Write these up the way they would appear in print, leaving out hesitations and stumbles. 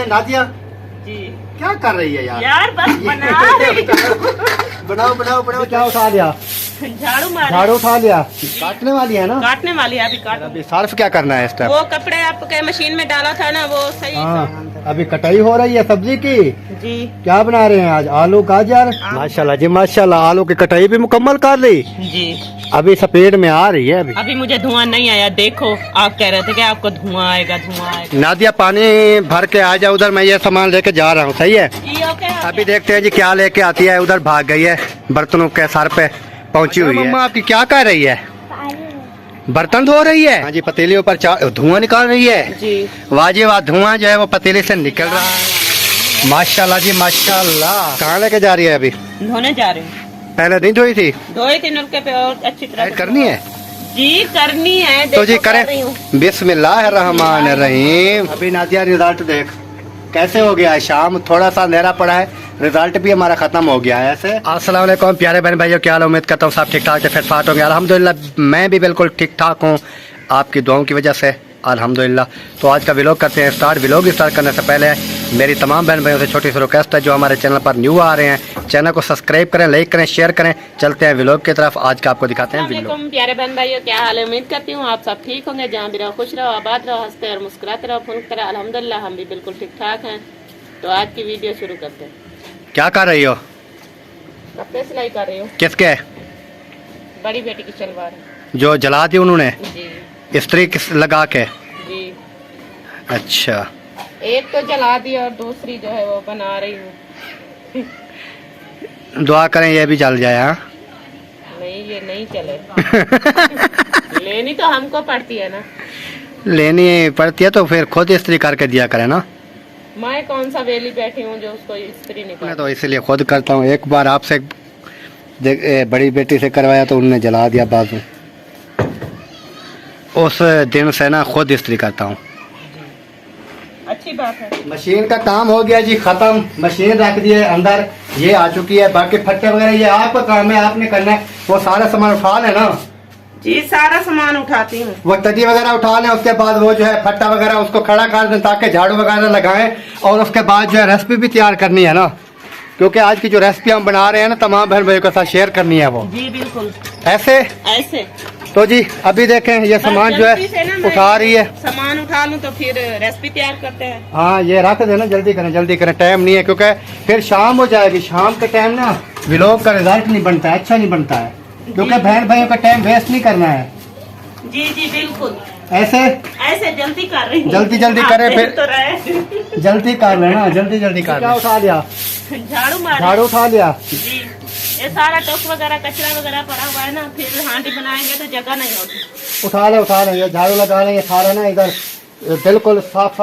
नादिया जी क्या कर रही है यार बस बना रही बनाओ बनाओ बनाओ। क्या उठा लिया? झाड़ू मार झाड़ू उठा लिया। काटने वाली है ना? काटने वाली है, अभी काट। अभी सर्फ क्या करना है इस टाइम? वो कपड़े आपके मशीन में डाला था ना, वो सही। हाँ, अभी कटाई हो रही है सब्जी की। जी क्या बना रहे हैं आज? आलू गाजर। माशाल्लाह जी माशाल्लाह, आलू की कटाई भी मुकम्मल कर ली। जी अभी सफेद में आ रही है। अभी मुझे धुआं नहीं आया, देखो आप कह रहे थे कि आपको धुआं आएगा, धुआं आएगा। नादिया पानी भर के आ जा उधर, मैं ये सामान लेके जा रहा हूँ। सही है जी ओके। अभी देखते हैं जी क्या लेके आती है। उधर भाग गई है, बर्तनों के सर पे पहुंची हुई है। मम्मा आपकी क्या कर रही है? बर्तन धो रही है। हाँ जी, पतीली पर धुआं निकाल रही है। जी वाह जी वाह, धुआं जो है वो पतीली से निकल रहा है। माशाल्लाह जी माशाल्लाह। कहाँ लेके जा रही है? अभी धोने जा रहे हैं। पहले नहीं धोई थी? धोए थे नलके पे, और अच्छी तरह से करनी है जी, करनी है। तो जी देखो, करें। कर रही हूँ। बिस्मिल्लाहिर्रहमानिर्रहीम। अभी नादिया रिजल्ट देख कैसे हो गया है। शाम थोड़ा सा अंधेरा पड़ा है, रिजल्ट भी हमारा खत्म हो गया है। ऐसे अस्सलाम वालेकुम प्यारे बहन भाइयों, क्या हाल? उम्मीद करता हूँ सब ठीक ठाक फिट फाट होंगे। अल्हम्दुलिल्लाह मैं भी बिल्कुल ठीक ठाक हूँ, आपकी दुआओं की वजह से अल्हम्दुलिल्लाह। तो आज का व्लॉग करते हैं स्टार्ट। व्लॉग स्टार्ट करने से पहले मेरी तमाम बहन भाइयों से छोटी सी रिक्वेस्ट है, जो हमारे चैनल पर न्यू आ रहे हैं, चैनल को सब्सक्राइब करें, लाइक करें, शेयर करें। चलते हैं व्लॉग की तरफ। आज का आपको दिखाते हैं व्लॉग। प्यारे बहन भाइयों, क्या हाल है? उम्मीद करती हूँ आप सब ठीक होंगे, जहाँ भी रहो खुश रहो, आबाद रहो, हंसते और मुस्कुराते रहो, फुनकते रहो। अल्हम्दुलिल्लाह हम भी बिल्कुल ठीक ठाक हैं। तो आज की वीडियो शुरू करते हैं। क्या कर रही हो? कपड़े सिलाई कर रही हूँ। किसके? बड़ी बेटी की सलवार। जो जला दी उन्होंने जी इस्त्री लगा के? जी अच्छा, एक तो जला दी और दूसरी जो है वो बना रही हूँ। दुआ करें ये भी जल जाए। हाँ नहीं, ये नहीं चले। लेनी तो हमको पड़ती है ना। लेनी पड़ती है तो फिर खुद इस्त्री करके दिया करें ना। मैं कौन सा वेली बैठी हूँ जो उसको इस्त्री नहीं मैं तो इसीलिए खुद करता हूँ। एक बार आपसे बड़ी बेटी से करवाया तो उन्होंने जला दिया बाजू। उस दिन से ना खुद इस्त्री करता हूँ। अच्छी बात है। मशीन का काम हो गया जी खत्म। मशीन रख दी है अंदर, ये आ चुकी है। बाकी फट्टे वगैरह ये आपका काम है, आपने करना है। वो सारा सामान उठा लेना। जी सारा सामान उठाती हूँ। वो तजी वगैरह उठा लें, उसके बाद वो जो है फट्टा वगैरह उसको खड़ा कर दें ताकि झाड़ू वगैरह लगाएं। और उसके बाद जो है रेसिपी भी तैयार करनी है ना, क्योंकि आज की जो रेसिपी हम बना रहे हैं ना, तमाम बहन भाइयों के साथ शेयर करनी है वो। जी बिल्कुल ऐसे ऐसे। तो जी अभी देखें ये सामान जो है उठा रही है। सामान उठा लूँ तो फिर रेसिपी तैयार करते हैं। हाँ ये रख देना, जल्दी करें, टाइम नहीं है, क्योंकि फिर शाम हो जाएगी। शाम के टाइम ना व्लॉग का रिजल्ट नहीं बनता है, अच्छा नहीं बनता है, क्योंकि बहन भाइयों का टाइम वेस्ट नहीं करना है। जी जी बिल्कुल। ऐसे जल्दी कर रही हूँ। जल्दी करें फिर तो जल्दी कर लेना, जल्दी कर। क्या उठा लिया? झाड़ू उठा लिया। जी ये सारा टोक वगैरह कचरा वगैरह पड़ा हुआ है ना, फिर हांडी बनाएंगे तो जगह नहीं होगी। उठा ले ये झाड़ू लगा लेंगे सारा ना, इधर बिल्कुल साफ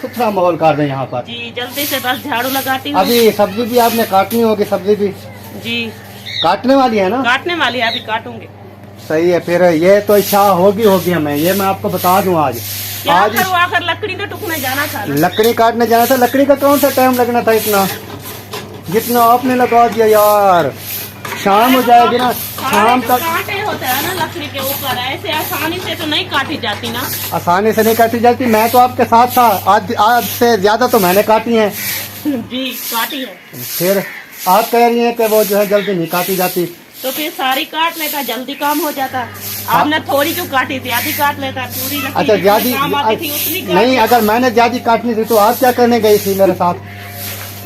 सुथरा माहौल कर दें यहाँ पर। जी जल्दी से बस झाड़ू लगाती हूँ। अभी सब्जी भी आपने काटनी होगी। सब्जी भी जी काटने वाली है ना? काटने वाली है, अभी काटूंगी। सही है, फिर ये तो इच्छा होगी हमें, ये मैं आपको बता दूं। आज आकर लकड़ी तो टुकने जाना था ना। लकड़ी काटने जाना था। लकड़ी का कौन सा टाइम लगना था इतना, जितना आपने लगा दिया यार। शाम हो जाएगी ना, शाम तक कांटे होते हैं ना लकड़ी के ऊपर, ऐसे आसानी से तो नहीं काटी जाती ना। आसानी से नहीं काटी जाती। मैं तो आपके साथ था, आज से ज्यादा तो मैंने काटी है। जी काटी है। फिर आप कह रही हैं कि वो जो है जल्दी नहीं काटी जाती, तो फिर सारी काट लेता, जल्दी काम हो जाता। आपने थोड़ी क्यों काटी थी? आधी काट लेता पूरी। अच्छा ज्यादा नहीं, अगर मैंने ज्यादा काटनी थी तो आप क्या करने गई थी मेरे साथ?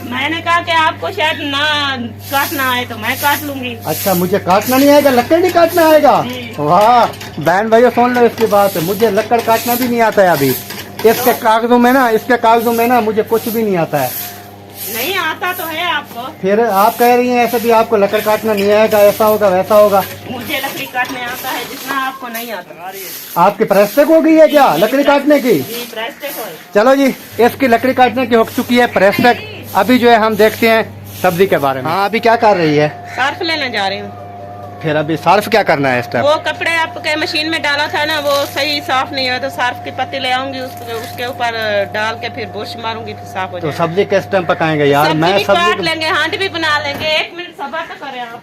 मैंने कहा कि आपको शायद ना काटना आए तो मैं काट लूंगी। अच्छा मुझे काटना नहीं आएगा, लकड़ नहीं काटना आएगा? वाह बहन भाइयों सुन लो इसकी बात, मुझे लकड़ काटना भी नहीं आता है अभी। इसके कागजों में ना मुझे कुछ भी नहीं आता है। नहीं आता तो है आपको। फिर आप कह रही हैं ऐसे भी आपको लकड़ काटना नहीं आएगा, ऐसा होगा वैसा होगा। मुझे लकड़ी काटने आता है जितना आपको नहीं आता। आपकी प्रेस्टिक हो गई है क्या लकड़ी काटने की? जी प्रेस्टिक हो। चलो जी इसकी लकड़ी काटने की हो चुकी है प्रेस्टिक। अभी जो है हम देखते हैं सब्जी के बारे में। हाँ अभी क्या कर रही है? सर्फ लेने जा रही हूँ। फिर अभी सर्फ क्या करना है इस टाइम? वो कपड़े आपके मशीन में डाला था ना, वो सही साफ नहीं हुआ, तो सर्फ की पत्ती ले आऊंगी, उसके ऊपर डाल के फिर बुरश मारूंगी, फिर साफ हो जाएगा। तो सब्जी किस टाइम पकाएंगे यार? मैं सब्जी काट लेंगे, हांडी भी बना लेंगे। 1 मिनट सब्र तो करें आप।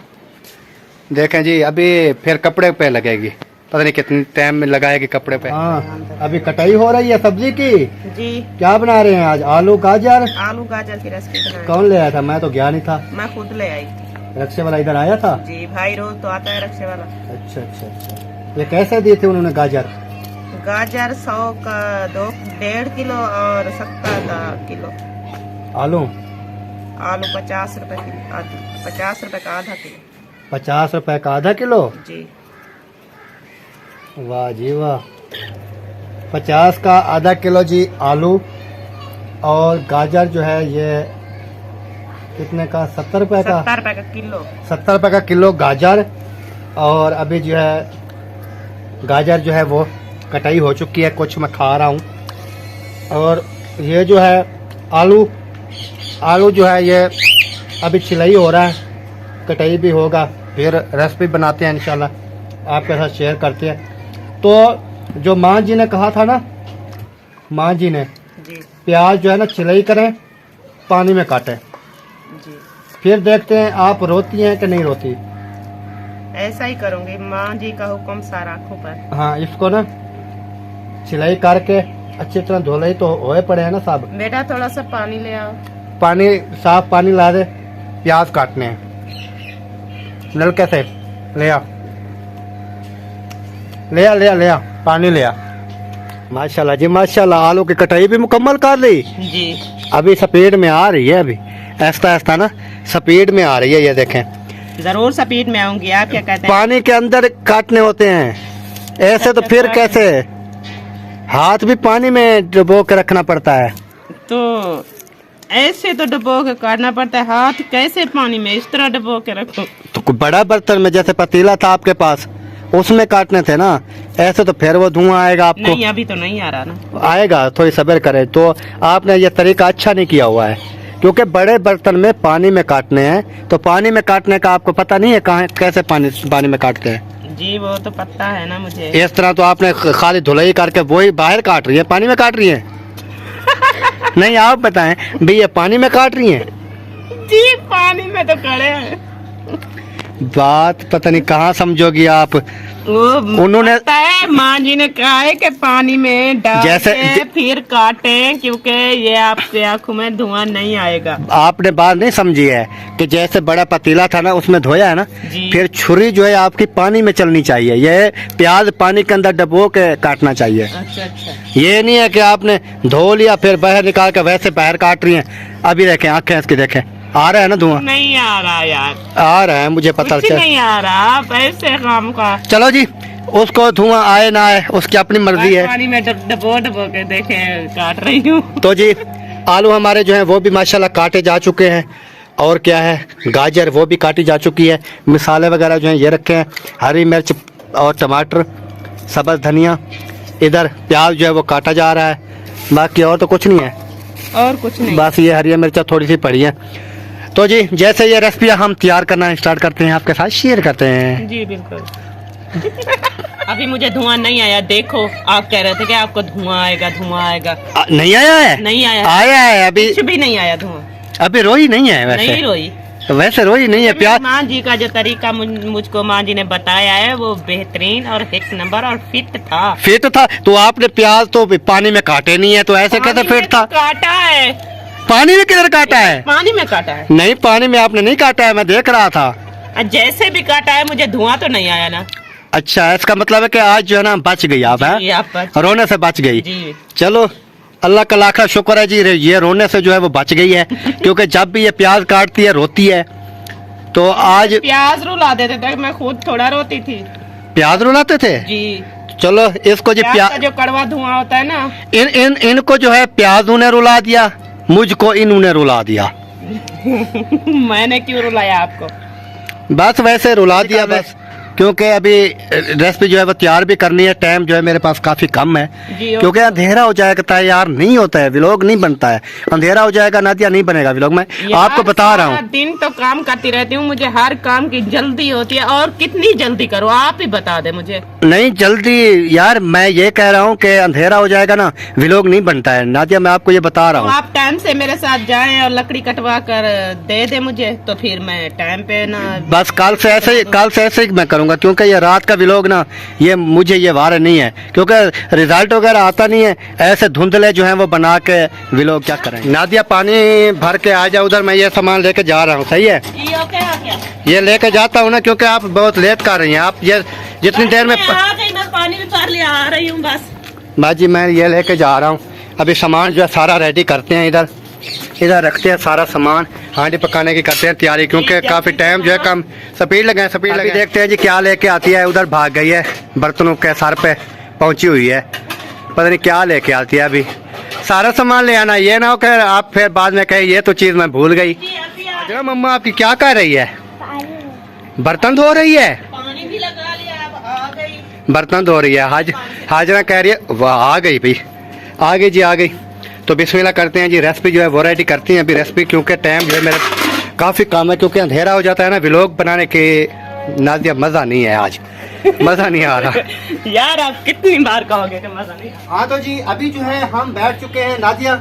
देखें जी अभी फिर कपड़े पे लगेगी। पता नहीं कितने टाइम में लगाएगी कपड़े पे। हाँ, अभी कटाई हो रही है सब्जी की। जी। क्या बना रहे हैं आज? आलू गाजर। आलू गाजर की रेसिपी बनाई। कौन ले आया था? मैं तो गया नहीं था। मैं खुद ले आई। रक्षे वाला इधर आया था? जी, भाई रोज तो आता है रक्षे वाला। अच्छा अच्छा अच्छा। ये कैसे दिए थे उन्होंने गाजर? गाजर 100 का 1.5 किलो और 70 किलो। आलू? आलू 50 रुपए किलो, 50 रुपए का आधा किलो। 50 रुपए का आधा किलो? जी। वाह जी वाह। 50 का आधा किलो जी आलू। और गाजर जो है ये कितने का? 70 रुपए का? 70 रुपए का किलो। 70 रुपए का किलो गाजर। और अभी जो है गाजर जो है वो कटाई हो चुकी है, कुछ मैं खा रहा हूँ। और ये जो है आलू, आलू जो है ये अभी छिलाई हो रहा है, कटाई भी होगा, फिर रेसिपी बनाते हैं इंशाल्लाह, आपके साथ शेयर करते हैं। तो जो माँ जी ने कहा था ना, माँ जी ने जी। प्याज जो है ना छिलाई करें, पानी में काटें। जी। फिर देखते हैं आप रोती हैं कि नहीं रोती। ऐसा ही करूंगी, माँ जी का हुक्म सारा आँखों पर। हाँ, इसको ना छिलाई करके अच्छी तरह धोलाई तो होए पड़े हैं ना साहब। बेटा थोड़ा सा पानी ले आओ। पानी, साफ पानी ला दे। प्याज काटने हैं, नलके से ले आ, ले आ ले आ ले आ, पानी ले आ। माशाल्लाह जी माशाल्लाह, आलू की कटाई भी मुकम्मल कर ली जी। अभी स्पीड में आ रही है, अभी ऐसा ऐसा ना स्पीड में आ रही है। ये देखें, जरूर स्पीड में आऊंगी। आप क्या कहते हैं? पानी के अंदर काटने होते हैं ऐसे, तो फिर कैसे? हाथ भी पानी में डुबो के रखना पड़ता है। तो ऐसे तो डुबो के काटना पड़ता है, हाथ कैसे पानी में इस तरह डुबो के रखो? तो कोई बड़ा बर्तन में, जैसे पतीला था आपके पास, उसमें काटने थे ना। ऐसे तो फिर वो धुआं आएगा आपको। नहीं, अभी तो नहीं आ रहा ना। आएगा, थोड़ी सब्र करें। तो आपने ये तरीका अच्छा नहीं किया हुआ है, क्योंकि बड़े बर्तन में पानी में काटने हैं। तो पानी में काटने का आपको पता नहीं है कहाँ कैसे पानी में काटते हैं। जी, वो तो पता है ना मुझे। इस तरह तो आपने खाली धुलाई करके वही बाहर काट रही है, पानी में काट रही है। नहीं, आप बताएं भाई, ये पानी में काट रही हैं? जी, पानी में तो खड़े हैं। बात पता नहीं कहाँ समझोगी आप। वो उन्होंने पता है, माँ जी ने कहा है कि पानी में डाल जैसे के फिर काटें, क्योंकि ये आपके आँखों में धुआं नहीं आएगा। आपने बात नहीं समझी है कि जैसे बड़ा पतीला था ना, उसमें धोया है ना, जी। फिर छुरी जो है आपकी पानी में चलनी चाहिए। ये प्याज पानी के अंदर डबो के काटना चाहिए। अच्छा अच्छा। ये नहीं है कि आपने धो लिया फिर बाहर निकाल के वैसे बाहर काट रही हैं। अभी देखें, आंखें इसकी देखें, आ रहा है ना धुआं? नहीं आ रहा यार, आ रहा है, मुझे पता कुछ चल। नहीं आ रहा। आप ऐसे काम का। चलो जी, उसको धुआं आए ना आए उसकी अपनी मर्जी है। पानी में डबो डबो के देखे काट रही हूँ। तो जी आलू हमारे जो है वो भी माशाल्लाह काटे जा चुके हैं। और क्या है, गाजर वो भी काटी जा चुकी है। मिसाले वगैरह जो है ये रखे हैं, हरी मिर्च और टमाटर, सब्ज़ धनिया। इधर प्याज जो है वो काटा जा रहा है, बाकी और तो कुछ नहीं है। और कुछ नहीं, बस ये हरी मिर्चा थोड़ी सी पड़ी है। तो जी जैसे ये रेसिपी हम तैयार करना स्टार्ट करते हैं, आपके साथ शेयर करते हैं। जी बिल्कुल। अभी मुझे धुआं नहीं आया। देखो, आप कह रहे थे कि आपको धुआं आएगा, धुआं आएगा। नहीं आया है? नहीं आया। आया है अभी, कुछ भी नहीं आया धुआं। अभी रोई नहीं है वैसे। नहीं रोई। वैसे रोई नहीं है। प्याज माँ जी का जो तरीका मुझको माँ जी ने बताया है, वो बेहतरीन और एक नंबर और फिट था। फिट था? तो आपने प्याज तो पानी में काटे नहीं है, तो ऐसे कैसे पानी में फिट था? तो काटा है। पानी में किधर काटा है? पानी में काटा है। नहीं, पानी में आपने नहीं काटा है, मैं देख रहा था। जैसे भी काटा है, मुझे धुआं तो नहीं आया ना। अच्छा, इसका मतलब है कि आज जो है ना बच गई आप, जी, है? आप बच- रोने से बच गई। जी। चलो, अल्लाह का लाखा शुक्र है जी, ये रोने से जो है वो बच गई है। क्योंकि जब भी ये प्याज काटती है रोती है। तो आज प्याज रुला देते थे, मैं खुद थोड़ा रोती थी। प्याज रुलाते थे? जी। चलो, इसको जो प्याज का जो कड़वा धुआं होता है ना, इनको जो है प्याजों ने रुला दिया, मुझको इन्होंने रुला दिया। मैंने क्यों रुलाया आपको? बस वैसे रुला दिया बस, क्योंकि अभी रेसिपी जो है वो तैयार भी करनी है। टाइम जो है मेरे पास काफी कम है, जी, क्योंकि अंधेरा हो जाएगा तैयार नहीं होता है, व्लॉग नहीं बनता है। अंधेरा हो जाएगा नादिया, नहीं बनेगा व्लॉग। मैं आपको बता रहा हूँ, दिन तो काम करती रहती हूँ, मुझे हर काम की जल्दी होती है। और कितनी जल्दी करो, आप ही बता दे मुझे। नहीं जल्दी यार, मैं ये कह रहा हूँ कि अंधेरा हो जाएगा ना, व्लॉग नहीं बनता है नादिया, मैं आपको ये बता रहा तो हूँ। आप टाइम से मेरे साथ जाएं और लकड़ी कटवा कर दे दे मुझे, तो फिर मैं टाइम पे ना। बस कल से ऐसे ही मैं करूँगा। करूँगा, क्योंकि ये रात का व्लॉग ना ये मुझे ये वार नहीं है, क्योंकि रिजल्ट वगैरह आता नहीं है। ऐसे धुंधले जो हैं वो बना के व्लॉग क्या करें। नादिया पानी भर के आ जाओ उधर, मैं ये सामान लेके जा रहा हूँ, सही है? ये लेके जाता हूँ ना, क्योंकि आप बहुत लेट कर रही हैं। आप ये जितनी देर में पानी भी भर लिया आ रही हूँ बस। बाजी मैं ये लेके जा रहा हूँ। अभी सामान जो है सारा रेडी करते हैं, इधर इधर रखते हैं सारा सामान, हांडी पकाने की करते हैं तैयारी, क्योंकि काफ़ी टाइम जो है कम स्पीड लगे देखते हैं जी क्या लेके आती है। उधर भाग गई है, बर्तनों के सर पे पहुंची हुई है, पता नहीं क्या लेके आती है। अभी सारा सामान ले आना, ये ना हो कि आप फिर बाद में कहे ये तो चीज़ मैं भूल गई। जो मम्मा आपकी क्या कर रही है? बर्तन धो रही है, पानी भी लगा लिया, अब आ गई। बर्तन धो रही है। हाजरा कह रही है वाह आ गई भाई, आ गई जी आ गई। तो बिस्मिल्लाह करते हैं जी, रेसिपी जो है वो रेडी करती हैं अभी रेसिपी, क्योंकि टाइम जो है मेरा काफ़ी कम है, क्योंकि अंधेरा हो जाता है ना व्लॉग बनाने के। नादिया मज़ा नहीं है आज, मज़ा नहीं आ रहा यार आप कितनी बार कहोगे कि मजा नहीं? हाँ तो जी अभी जो है हम बैठ चुके हैं। नादिया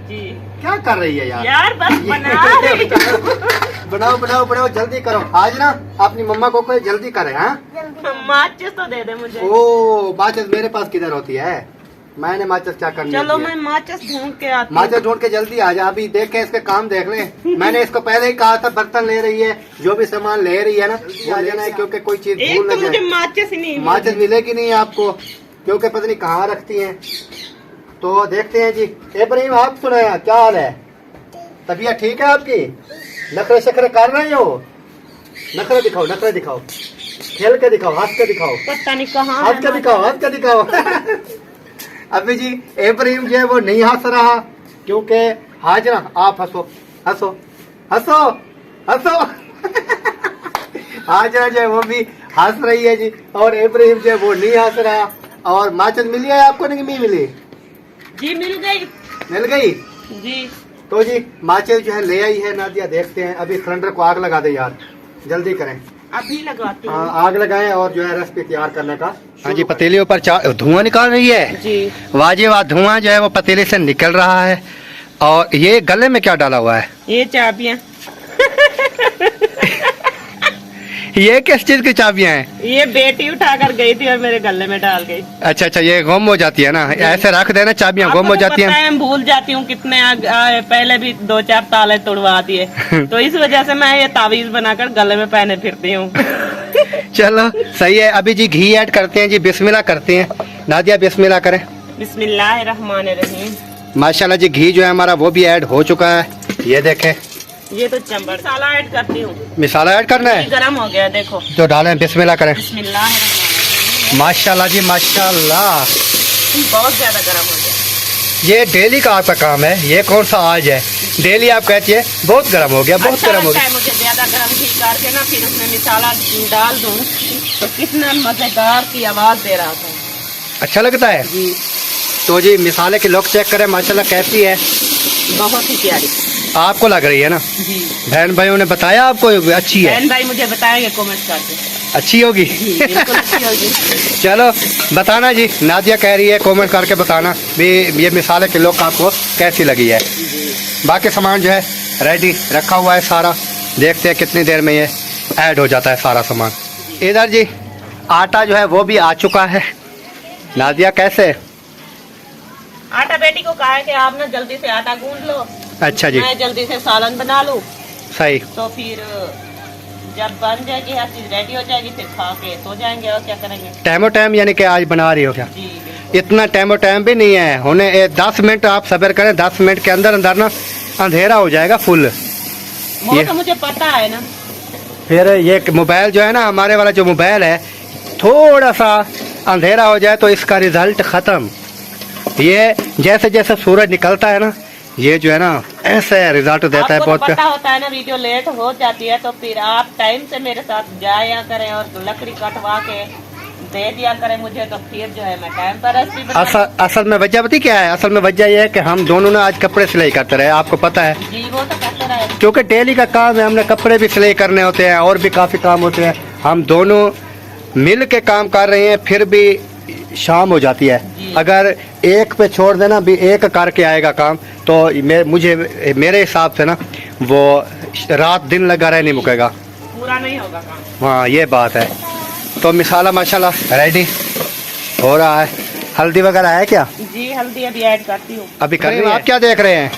जी क्या कर रही है यार? यार बस बना रही हूँ। बनाओ बनाओ बनाओ जल्दी करो, आज ना अपनी मम्मा को कोई जल्दी करे। हाँ माचिस तो दे दे मुझे। ओ माचिस मेरे पास किधर होती है? मैंने माचिस क्या करनी चलो होती है? मैं माचिस ढूंढ के आती हूँ। माचिस ढूंढ के जल्दी आ जा। अभी देख के इसके काम देख ले। मैंने इसको पहले ही कहा था बर्तन ले रही है, जो भी सामान ले रही है ना आ जाना है, क्योंकि कोई चीज एक भूल तो न मुझे जाए। माचिस ही नहीं माचिस मिलेगी नहीं आपको, क्योंकि पता नहीं कहाँ रखती हैं। तो देखते हैं जी। इब्राहिम आप सुने क्या हाल है? तबीयत ठीक है आपकी? नखरे शखरे कर रही हो? नखरे दिखाओ, नखरे दिखाओ, खेल के दिखाओ, हंस के दिखाओ, पता नहीं कहाँ हंस के दिखाओ, हंस के दिखाओ। अभी जी इब्राहिम जो है वो नहीं हंस रहा, क्योंकि हाजरा आप हंसो हंसो हंसो हंसो। हाजरा जो है वो भी हंस रही है जी, और इब्राहिम जो है वो नहीं हंस रहा। और माचिस मिली है आपको? नहीं मिली? जी मिल गई। मिल गई जी तो जी माचिस जो है ले आई है नादिया। देखते हैं, अभी सिलेंडर को आग लगा दे यार, जल्दी करें। अभी लगाती हूँ। हाँ आग लगाएं और जो है रेसिपी तैयार करने का। हाँ जी पतीली ऊपर धुआं निकाल रही है जी। वाजी वाह, धुआं जो है वो पतीले से निकल रहा है। और ये गले में क्या डाला हुआ है? ये चाबियाँ। ये किस चीज की चाबियां हैं? ये बेटी उठा कर गई थी और मेरे गले में डाल गई। अच्छा अच्छा, ये गुम हो जाती है ना, ऐसे रख देना, चाबियां गुम हो जाती हैं। मैं भूल जाती हूँ कितने पहले भी 2-4 ताले तोड़वा दिए। तो इस वजह से मैं ये तावीज बनाकर गले में पहने फिरती हूँ। चलो सही है। अभी जी घी ऐड करते हैं जी, बिस्मिल्लाह करते हैं। नादिया बिस्मिल्लाह करें। बिस्मिल्लाहिर्रहमानिर्रहीम। माशाल्लाह जी घी जो है हमारा वो भी ऐड हो चुका है, ये देखें। ये तो चंबड़ मसाला ऐड करती हूँ। मसाला ऐड करना है, गरम हो गया देखो। तो डालें, बिस्मिल्लाह करें। बिस्मिल्लाहिर्रहमानिर्रहीम। माशाल्लाह जी माशाल्लाह, बहुत ज्यादा गरम हो गया। ये डेली का आपका काम है, ये कौन सा आज है? डेली आप कहती है बहुत गर्म हो गया, बहुत अच्छा गर्म हो लगता गया। है मुझे ज्यादा गरम घी करके ना, फिर उसमें मसाला डाल दूं तो कितना मजेदार की आवाज दे रहा था। अच्छा लगता है जी तो जी मिसाले की लुक चेक करें, माशाल्लाह कैसी है? बहुत ही प्यारी। आपको लग रही है ना? जी बहन भाइयों ने बताया आपको अच्छी है? बहन भाई मुझे बताएंगे कमेंट करके। अच्छी होगी। जी बिल्कुल अच्छी होगी। चलो बताना जी, नादिया कह रही है कमेंट करके बताना भी ये मिसाले की लुक आपको कैसी लगी है। बाकी सामान जो है रेडी रखा हुआ है सारा, देखते हैं कितनी देर में ये ऐड हो जाता है सारा सामान। इधर जी आटा जो है वो भी आ चुका है। नादिया कैसे? आटा बेटी को कहा है कि आप ना जल्दी से आटा गूंद लो, अच्छा जी मैं जल्दी से सालन बना लूं, सही। तो फिर जब बन जाएगी हर चीज रेडी हो जाएगी, फिर खा के सो जाएंगे और क्या करेंगे। टाइमो टाइम यानी कि आज बना रही हो क्या? जी बिल्कुल। इतना टाइमो टाइम भी नहीं है, होने 10 मिनट आप सब्र करें, 10 मिनट के अंदर अंदर ना अंधेरा हो जाएगा फुल। वो तो मुझे पता है ना। फिर ये मोबाइल जो है ना, हमारे वाला जो मोबाइल है, थोड़ा सा अंधेरा हो जाए तो इसका रिजल्ट ख़त्म। ये जैसे जैसे सूरज निकलता है ना, ये जो है ना ऐसे रिजल्ट देता है। आपको बहुत तो पता होता है ना, वीडियो लेट हो जाती है तो फिर आप टाइम से मेरे साथ जाया करें और लकड़ी कटवा के दे दिया करें मुझे, तो फिर जो है मैं टाइम पर रेसिपी बना। असल में वजह पता क्या है? असल में वजह यह है कि हम दोनों ना आज कपड़े सिलाई करते रहे, आपको पता है। जी वो तो करते रहे, क्योंकि डेली का काम है, हमने कपड़े भी सिलाई करने होते हैं और भी काफ़ी काम होते हैं। हम दोनों मिल के काम कर रहे हैं, फिर भी शाम हो जाती है। अगर एक पे छोड़ देना भी एक करके आएगा काम, तो मेरे हिसाब से ना वो रात दिन लगा रहे नहीं मुकेगा, पूरा नहीं होगा काम। हाँ ये बात है। तो मिसाला माशाल्लाह रेडी हो रहा है। हल्दी वगैरह है क्या? जी हल्दी अभी ऐड करती हूँ। अभी कर रही हैं? आप क्या देख रहे हैं?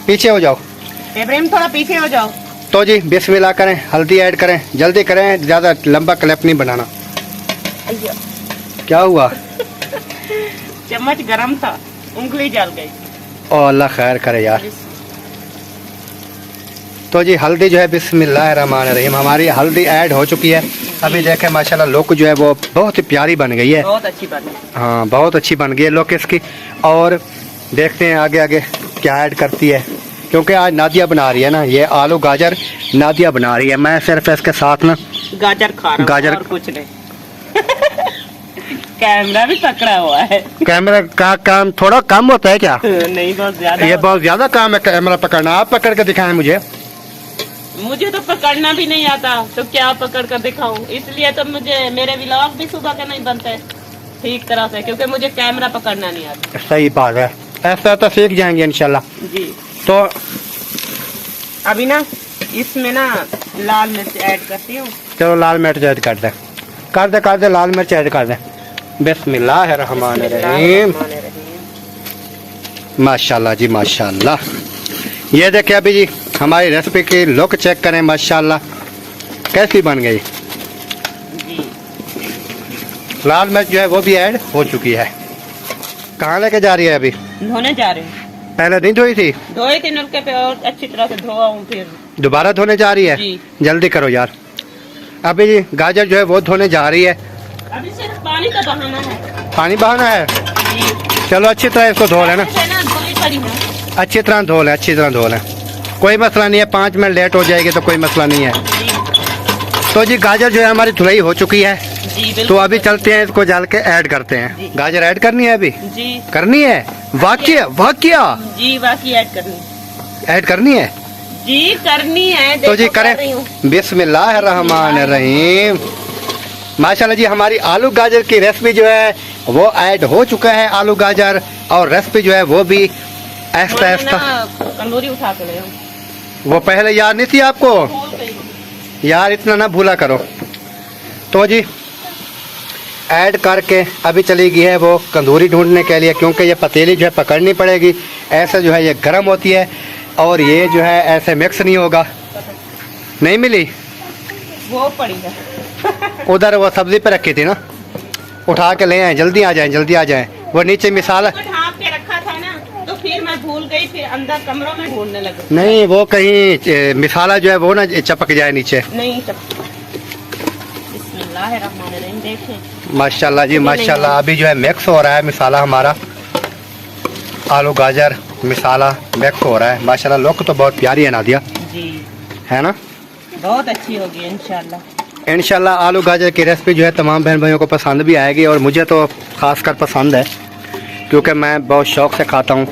पीछे हो जाओ इब्राहिम, थोड़ा पीछे हो जाओ। तो जी बिस्मिल्लाह करें, हल्दी ऐड करें, जल्दी करें, ज़्यादा लंबा क्लिप नहीं बनाना। अय्या, क्या हुआ? चम्मच गरम था, उंगली जल गई। ओ अल्लाह खैर करे यार। तो जी हल्दी जो है बिस्मिल्लाहिर्रहमानिर्रहीम हमारी हल्दी ऐड हो चुकी है। अभी देखें माशाल्लाह लुक जो है वो बहुत ही प्यारी बन गई है। बहुत अच्छी बन गई। हाँ बहुत अच्छी बन गई है लुक इसकी। और देखते हैं आगे आगे क्या ऐड करती है, क्योंकि आज नादिया बना रही है ना, ये आलू गाजर नादिया बना रही है। मैं सिर्फ इसके साथ ना गाजर खा रहा हूँ, गाजर और कुछ नहीं। कैमरा भी पकड़ा हुआ है। कैमरा का काम थोड़ा कम होता है क्या? नहीं, बहुत ज्यादा। ये बहुत ज्यादा काम है कैमरा पकड़ना। आप पकड़ के दिखाएं मुझे। मुझे तो पकड़ना भी नहीं आता, तो क्या पकड़ कर दिखाऊं? इसलिए तो मुझे मेरे व्लॉग भी सुबह के नहीं बनते ठीक तरह से, क्योंकि मुझे कैमरा पकड़ना नहीं आता। सही बात है, ऐसा तो सीख जाएंगे इंशाल्लाह। जी तो अभी ना इसमें ना लाल मिर्च ऐड करती हूँ। चलो लाल मिर्च ऐड कर दे, कर दे लाल मिर्च ऐड कर दे। बिस्मिल्लाहिर्रहमानिर्रहीम। माशाल्लाह जी माशाल्लाह। ये देखिए अभी जी हमारी रेसिपी की लुक चेक करें माशाल्लाह कैसी बन गई। जी लाल मिर्च जो है वो भी ऐड हो चुकी है। कहाँ लेके जा रही है अभी? धोने जा रहे हैं। पहले नहीं धोई थी? धोए थे नलके पे और अच्छी तरह से धोआ हूँ, फिर दोबारा धोने जा रही है? जी। जल्दी करो यार। अभी जी गाजर जो है वो धोने जा रही है। अभी सिर्फ पानी का बहाना है। पानी बहाना है? जी। चलो अच्छी तरह इसको धो लेना, है ना, धोई पड़ी है। अच्छी तरह धो लें, अच्छी तरह धो लें, कोई मसला नहीं है। 5 मिनट लेट हो जाएगी तो कोई मसला नहीं है। जी तो जी गाजर जो है हमारी धुलाई हो चुकी है। जी बिल्कुल। तो अभी चलते हैं इसको डाल के ऐड करते हैं। गाजर ऐड करनी है अभी? जी करनी है? वाकया वाकया जी बाकी ऐड करनी। ऐड करनी है जी करनी है। तो जी देखो करें। कर रही हूँ। बिस्मिल्लाहिर्रहमानिर्रहीम। माशाल्लाह जी हमारी आलू गाजर की रेसिपी जो है वो ऐड हो चुका है। आलू गाजर और रेसिपी जो है वो भी ऐसा मैंने ऐसा। ना तंदूरी उठा के ले आऊं। वो पहले याद नहीं थी आपको? यार इतना ना भूला करो। तो जी ऐड करके अभी चली गई है वो कंदूरी ढूंढने के लिए, क्योंकि ये पतीली जो है पकड़नी पड़ेगी। ऐसे जो है ये गर्म होती है और ये जो है ऐसे मिक्स नहीं होगा। नहीं मिली? वो पड़ी है। उधर वो सब्जी पे रखी थी ना, उठा के ले आए। जल्दी आ जाएं, जल्दी आ जाएं। वो नीचे मिसाला तो ढाँप के रखा था ना, तो फिर मैं भूल गई, फिर अंदर कमरों में ढूंढने लगी। नहीं, वो कहीं मिसाला जो है वो ना चपक जाए नीचे। नहीं बिस्मिल्लाहिर्रहमानिर्रहीम। देखें माशाल्लाह जी माशाल्लाह। अभी जो है मिक्स हो रहा है मिसाला हमारा, आलू गाजर मिसाला मिक्स हो रहा है। माशाल्लाह लुक तो बहुत प्यारी है नादिया, जी है ना? बहुत अच्छी होगी इंशाल्लाह। इंशाल्लाह आलू गाजर की रेसिपी जो है तमाम बहन भाइयों को पसंद भी आएगी, और मुझे तो खासकर पसंद है क्योंकि मैं बहुत शौक़ से खाता हूँ।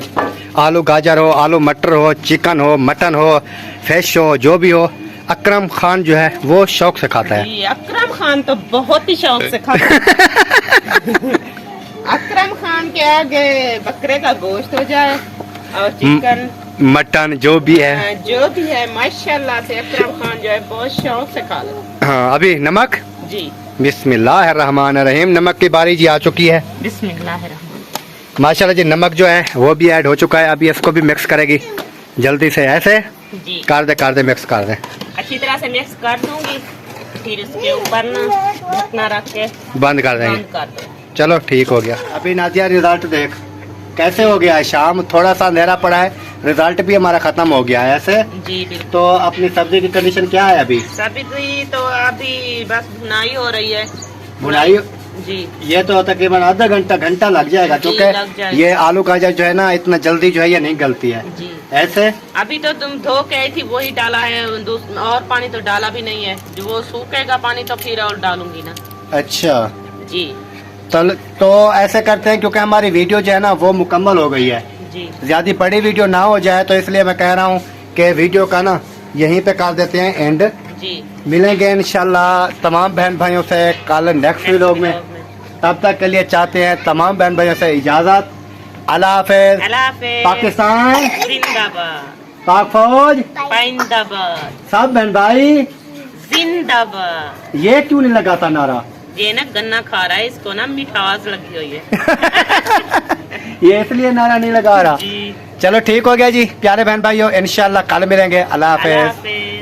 आलू गाजर हो, आलू मटर हो, चिकन हो, मटन हो, फिश हो, जो भी हो, अकरम खान जो है वो शौक़ से खाता है। जी, अकरम खान तो बहुत ही शौक से खाता है। अकरम खान के आगे बकरे का गोश्त हो जाए और चिकन मटन जो भी है, जो भी है, माशाल्लाह से अकरम खान जो है बहुत शौक से खा लेता। हाँ। अभी नमक, जी बिस्मिल्लाहिर्रहमानिर्रहीम। नमक की बारी जी आ चुकी है। बिस्मिल्लाहिर्रहमान। माशाल्लाह जी नमक जो है वो भी ऐड हो चुका है। अभी इसको भी मिक्स करेगी जल्दी से, ऐसे जी कर दे मिक्स कर दे। अच्छी तरह से मिक्स कर दूंगी, फिर इसके ऊपर ना ढकना रख के बंद कर देंगे। बंद कर दो। चलो ठीक हो गया। अभी नादिया रिजल्ट देख कैसे हो गया है। शाम थोड़ा सा अंधेरा पड़ा है, रिजल्ट भी हमारा खत्म हो गया है ऐसे। जी बिल्कुल। तो अपनी सब्जी की कंडीशन क्या है अभी? सब्जी तो अभी बस भुनाई हो रही है। भुनाई जी ये तो तकरीबन आधा घंटा लग जाएगा, जी, लग क्योंकि जाएगा। ये आलू गाजर जो है ना इतना जल्दी जो है ये नहीं गलती है जी। ऐसे। अभी तो तुम धो के आई थी वही डाला है, और पानी तो डाला भी नहीं है। जो वो सूखेगा पानी तो फिर और डालूंगी ना। अच्छा जी तो ऐसे करते हैं, क्योंकि हमारी वीडियो जो है ना वो मुकम्मल हो गई है। जी ज्यादा बड़ी वीडियो ना हो जाए, तो इसलिए मैं कह रहा हूँ कि वीडियो का ना यहीं पे कर देते हैं एंड। जी मिलेंगे इंशाल्लाह तमाम बहन भाइयों से कल नेक्स्ट वीडियो में। तब तक के लिए चाहते हैं तमाम बहन भाइयों से इजाजत। अल्लाह हाफिज। अल्लाह हाफिज। पाकिस्तान जिंदाबाद। पाक फौज जिंदाबाद। सब बहन भाई जिंदाबाद। ये क्यों नहीं लगाता नारा? ये ना गन्ना खा रहा है, इसको ना मिठास लगी हुई है। ये इसलिए नारा नहीं लगा रहा। जी चलो ठीक हो गया जी प्यारे बहन भाइयों, इंशाल्लाह कल मिलेंगे। अल्लाह अल्लाह हाफिज। हाफिज।